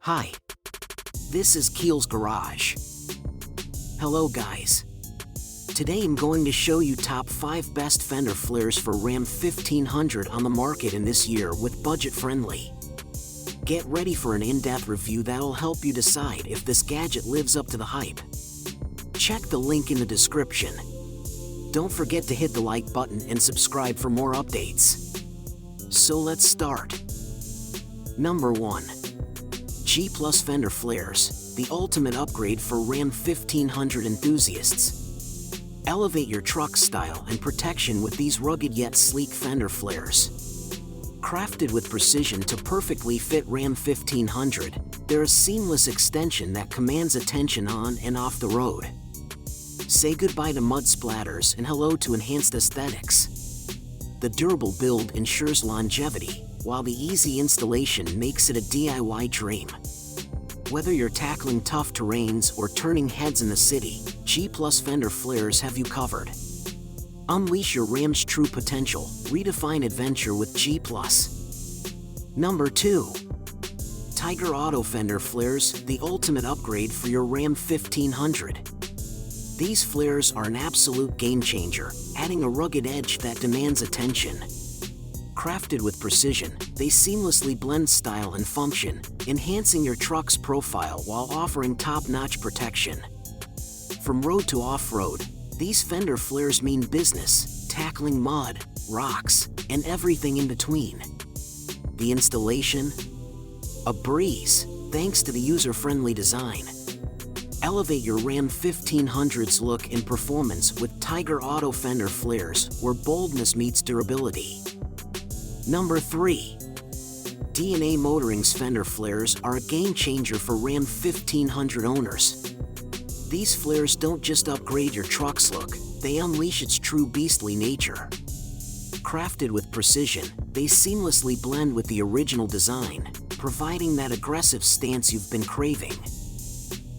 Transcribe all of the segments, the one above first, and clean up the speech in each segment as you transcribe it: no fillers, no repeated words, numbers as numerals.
Hi, this is Keel's Garage. Hello guys. Today I'm going to show you top 5 best Fender Flares for Ram 1500 on the market in this year with budget friendly. Get ready for an in-depth review that'll help you decide if this gadget lives up to the hype. Check the link in the description. Don't forget to hit the like button and subscribe for more updates. So let's start. Number 1. G+ Fender Flares, the ultimate upgrade for Ram 1500 enthusiasts. Elevate your truck style and protection with these rugged yet sleek Fender Flares. Crafted with precision to perfectly fit Ram 1500, they're a seamless extension that commands attention on and off the road. Say goodbye to mud splatters and hello to enhanced aesthetics. The durable build ensures longevity, while the easy installation makes it a DIY dream. Whether you're tackling tough terrains or turning heads in the city, G+ Fender Flares have you covered. Unleash your Ram's true potential, redefine adventure with G+. Number 2. Tyger Auto Fender Flares, the ultimate upgrade for your Ram 1500. These flares are an absolute game changer, adding a rugged edge that demands attention. Crafted with precision, they seamlessly blend style and function, enhancing your truck's profile while offering top-notch protection. From road to off-road, these Fender Flares mean business, tackling mud, rocks, and everything in between. The installation? A breeze, thanks to the user-friendly design. Elevate your Ram 1500's look and performance with Tyger Auto Fender Flares, where boldness meets durability. Number 3. DNA Motoring's Fender Flares are a game changer for Ram 1500 owners. These flares don't just upgrade your truck's look, they unleash its true beastly nature. Crafted with precision, they seamlessly blend with the original design, providing that aggressive stance you've been craving.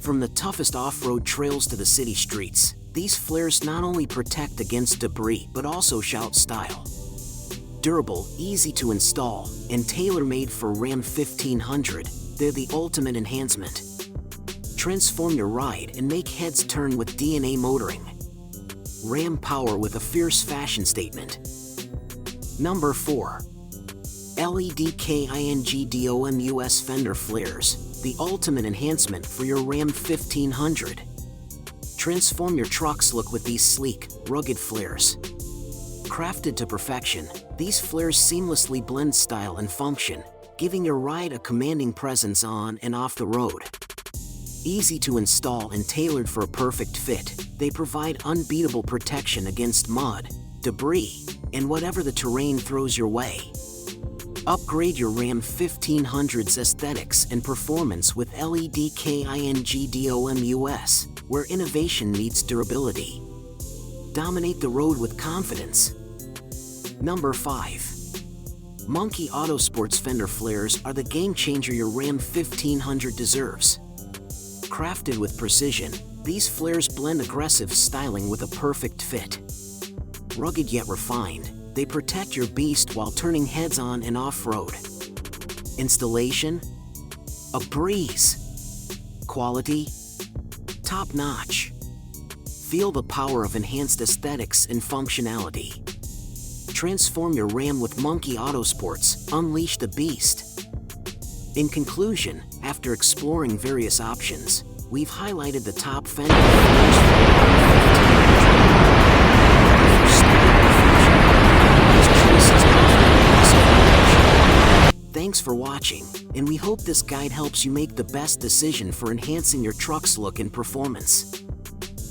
From the toughest off-road trails to the city streets, these flares not only protect against debris but also shout style. Durable, easy to install, and tailor-made for Ram 1500, they're the ultimate enhancement. Transform your ride and make heads turn with DNA Motoring. Ram power with a fierce fashion statement. Number 4. LEDKINGDOMUS Fender Flares, the ultimate enhancement for your Ram 1500. Transform your truck's look with these sleek, rugged flares. Crafted to perfection, these flares seamlessly blend style and function, giving your ride a commanding presence on and off the road. Easy to install and tailored for a perfect fit, they provide unbeatable protection against mud, debris, and whatever the terrain throws your way. Upgrade your Ram 1500's aesthetics and performance with LEDKINGDOMUS, where innovation meets durability. Dominate the road with confidence. Number 5. Monkey Autosports Fender Flares are the game changer your Ram 1500 deserves. Crafted with precision, these flares blend aggressive styling with a perfect fit. Rugged yet refined, they protect your beast while turning heads on and off-road. Installation? A breeze. Quality? Top-notch. Feel the power of enhanced aesthetics and functionality. Transform your Ram with Monkey Autosports, unleash the beast. In conclusion, after exploring various options, we've highlighted the top Fender Flares for Thanks for watching, and we hope this guide helps you make the best decision for enhancing your truck's look and performance.